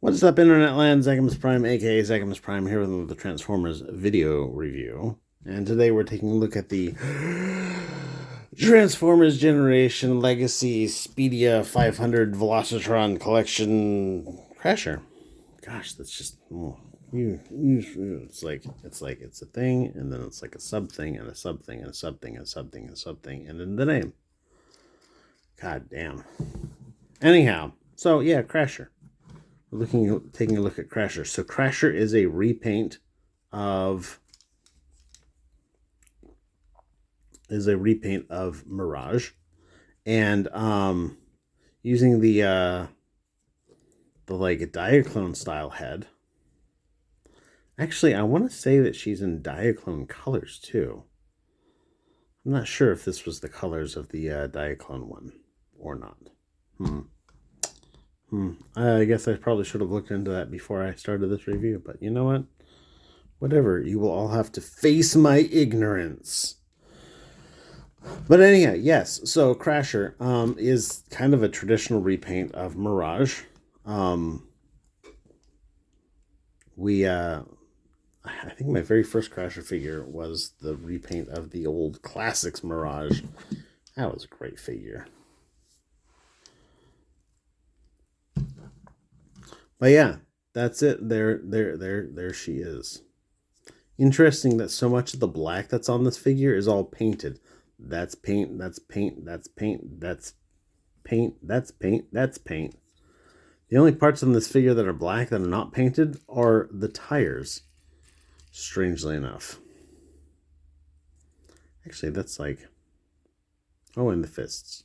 What's up, Internet Land? Zekimus Prime, aka Zekimus Prime, here with the Transformers video review. And today we're taking a look at the Transformers Generation Legacy Speedia 500 Velocitron Collection Crasher. Gosh, that's just it's a thing, and then it's like a sub thing, and a sub thing, and a sub thing, and a sub thing, and a sub thing, and then the name. God damn. Anyhow, so yeah, Crasher. We're taking a look at Crasher. So Crasher is a repaint of Mirage, and using the like Diaclone style head. Actually, I want to say that she's in Diaclone colors too. I'm not sure if this was the colors of the Diaclone one or not. I guess I probably should have looked into that before I started this review, but you know what? Whatever. You will all have to face my ignorance. But anyhow, yes. So Crasher is kind of a traditional repaint of Mirage. I think my very first Crasher figure was the repaint of the old Classics Mirage. That was a great figure. But yeah, that's it. There she is. Interesting that so much of the black that's on this figure is all painted. That's paint, that's paint, that's paint, that's paint, that's paint, that's paint. The only parts on this figure that are black that are not painted are the tires, strangely enough. Actually, that's like... oh, and the fists.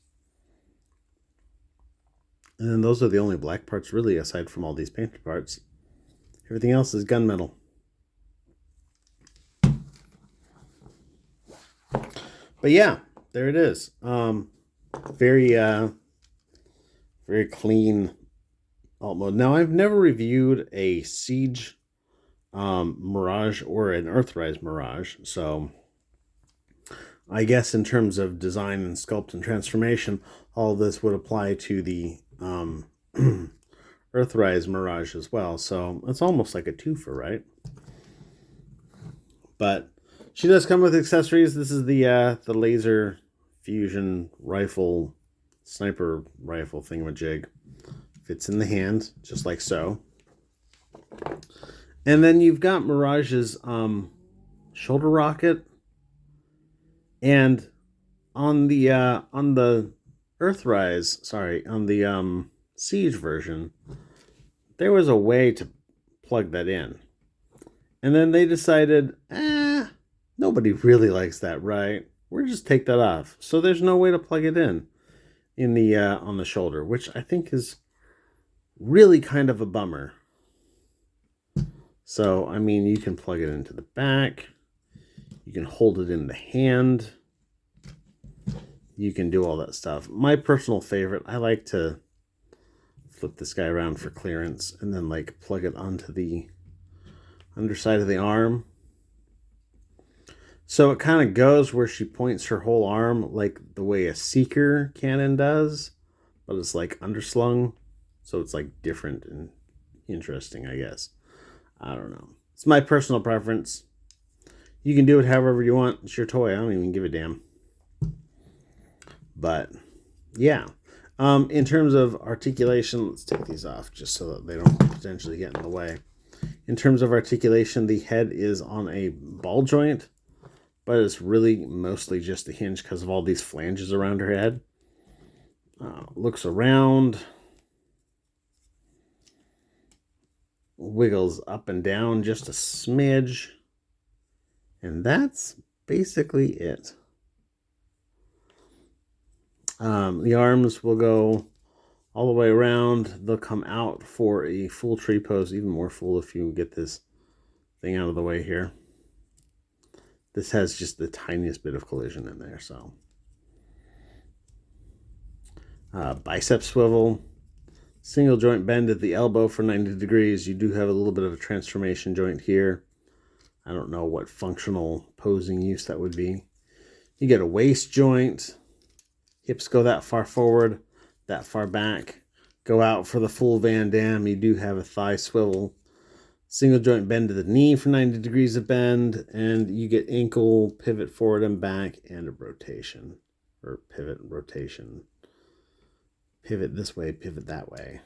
And then those are the only black parts, really, aside from all these painted parts. Everything else is gunmetal. But yeah, there it is. Very clean alt mode. Now, I've never reviewed a Siege Mirage or an Earthrise Mirage, so I guess in terms of design and sculpt and transformation, all of this would apply to the Earthrise Mirage as well. So it's almost like a twofer, right? But she does come with accessories. This is the laser fusion rifle, sniper rifle thingamajig. Fits in the hand, just like so. And then you've got Mirage's shoulder rocket. And on the Earthrise, sorry, on the Siege version, there was a way to plug that in. And then they decided, nobody really likes that, right? We'll just take that off. So there's no way to plug it in the on the shoulder, which I think is really kind of a bummer. So, I mean, you can plug it into the back. You can hold it in the hand. You can do all that stuff. My personal favorite, I like to flip this guy around for clearance and then like plug it onto the underside of the arm. So it kind of goes where she points her whole arm like the way a Seeker cannon does, but it's like underslung. So it's like different and interesting, I guess. I don't know. It's my personal preference. You can do it however you want. It's your toy. I don't even give a damn. But yeah. In terms of articulation, let's take these off just so that they don't potentially get in the way. In terms of articulation, the head is on a ball joint, but it's really mostly just a hinge because of all these flanges around her head. Looks around, wiggles up and down just a smidge, and that's basically it. The arms will go all the way around. They'll come out for a full tree pose, even more full if you get this thing out of the way here. This has just the tiniest bit of collision in there, so. Bicep swivel. Single joint bend at the elbow for 90 degrees. You do have a little bit of a transformation joint here. I don't know what functional posing use that would be. You get a waist joint. Hips go that far forward, that far back. go out for the full Van Damme, you do have a thigh swivel, single joint bend to the knee for 90 degrees of bend, and you get ankle pivot forward and back and a rotation, or pivot rotation. Pivot this way, pivot that way.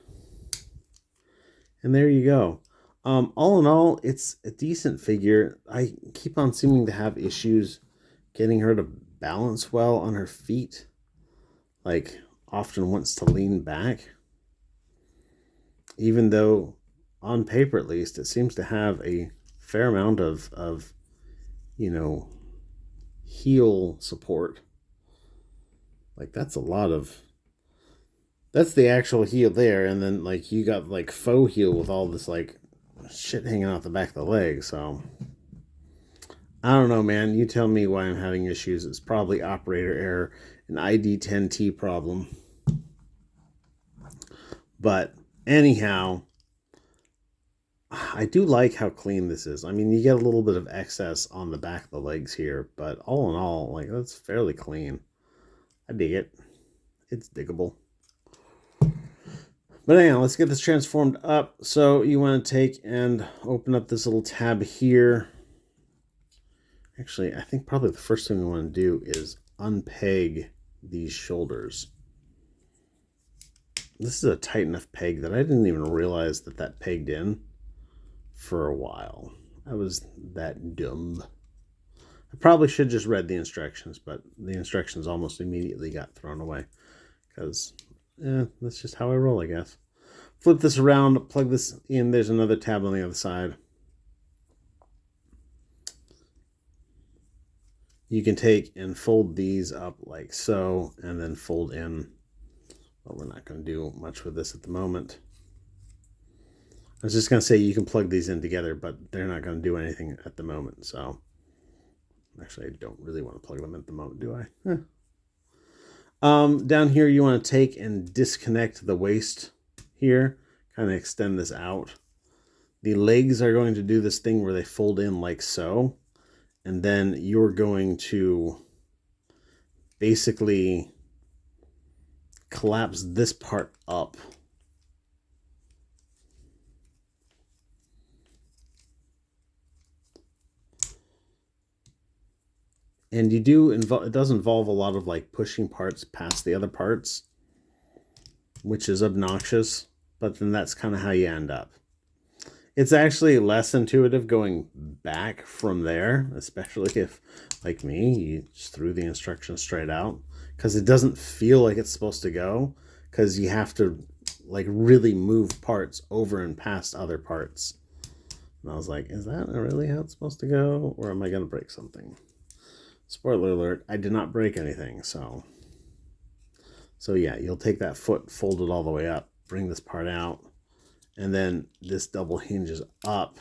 And there you go. All in all, it's a decent figure. I keep on seeming to have issues getting her to balance well on her feet. Like, often wants to lean back. Even though, on paper at least, it seems to have a fair amount of heel support. Like, that's a lot of... That's the actual heel there, and then, like, you got, like, faux heel with all this, like, shit hanging out the back of the leg, so... I don't know, man. You tell me why I'm having issues. It's probably operator error, an ID10T problem. But, anyhow, I do like how clean this is. I mean, you get a little bit of excess on the back of the legs here, but all in all, like, that's fairly clean. I dig it. It's diggable. But anyhow, let's get this transformed up. So you want to take and open up this little tab here. Actually, I think probably the first thing we want to do is unpeg these shoulders. This is a tight enough peg that I didn't even realize that pegged in for a while. I was that dumb. I probably should just read the instructions, but the instructions almost immediately got thrown away because that's just how I roll, I guess. Flip this around, plug this in. There's another tab on the other side. You can take and fold these up like so, and then fold in. But we're not going to do much with this at the moment. I was just going to say you can plug these in together, but they're not going to do anything at the moment. So, actually, I don't really want to plug them in at the moment, do I? Down here, you want to take and disconnect the waist here. Kind of extend this out. The legs are going to do this thing where they fold in like so. And then you're going to basically collapse this part up. And it does involve a lot of like pushing parts past the other parts, which is obnoxious, but then that's kind of how you end up. It's actually less intuitive going back from there, especially if, like me, you just threw the instructions straight out, because it doesn't feel like it's supposed to go, because you have to like really move parts over and past other parts. And I was like, is that really how it's supposed to go, or am I going to break something? Spoiler alert, I did not break anything, so yeah, you'll take that foot, fold it all the way up, bring this part out, and then this double hinges up,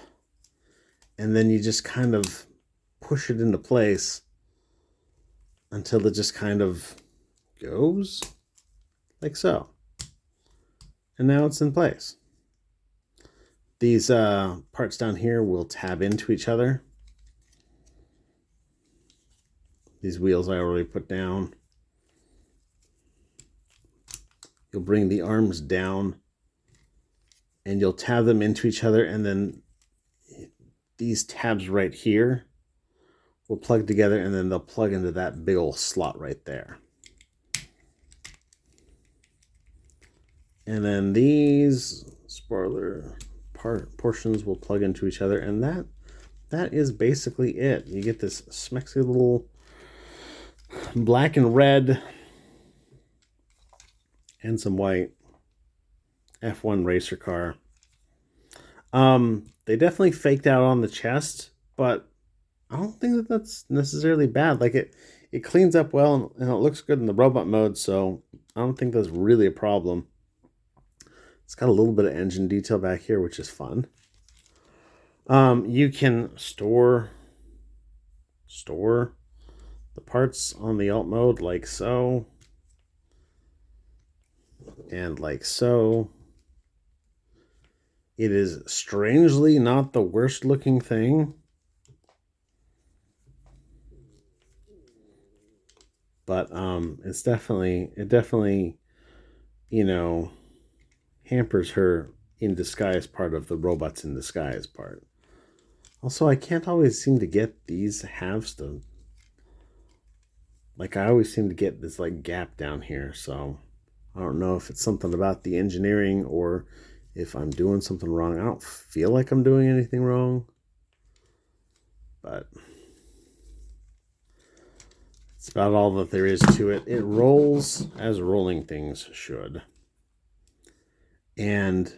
and then you just kind of push it into place until it just kind of goes like so. And now it's in place. These parts down here will tab into each other. These wheels I already put down. You'll bring the arms down and you'll tab them into each other, and then these tabs right here will plug together, and then they'll plug into that big old slot right there. And then these spoiler portions will plug into each other, and that is basically it. You get this smexy little black and red and some white F1 racer car. They definitely faked out on the chest, but I don't think that's necessarily bad. Like it cleans up well and it looks good in the robot mode, so I don't think that's really a problem. It's got a little bit of engine detail back here, which is fun. You can store the parts on the alt mode like so, and like so. It is strangely not the worst looking thing, but it definitely, hampers her in disguise part of the robots in disguise part. Also, I can't always seem to get these halves to... Like, I always seem to get this, like, gap down here, so... I don't know if it's something about the engineering or if I'm doing something wrong. I don't feel like I'm doing anything wrong. But it's about all that there is to it. It rolls as rolling things should. And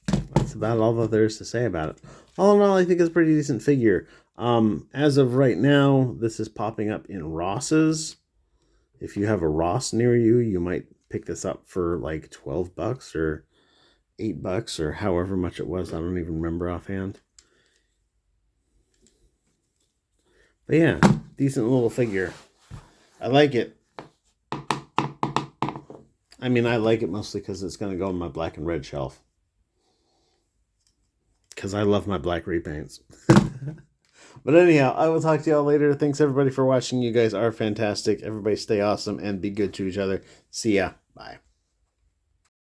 that's about all that there is to say about it. All in all, I think it's a pretty decent figure. As of right now, this is popping up in Ross's. If you have a Ross near you, you might pick this up for like $12 or $8 or however much it was. I don't even remember offhand. But yeah, decent little figure. I like it. I mean, I like it mostly because it's going to go on my black and red shelf. Because I love my black repaints. But anyhow, I will talk to y'all later. Thanks everybody for watching. You guys are fantastic. Everybody stay awesome and be good to each other. See ya. Bye.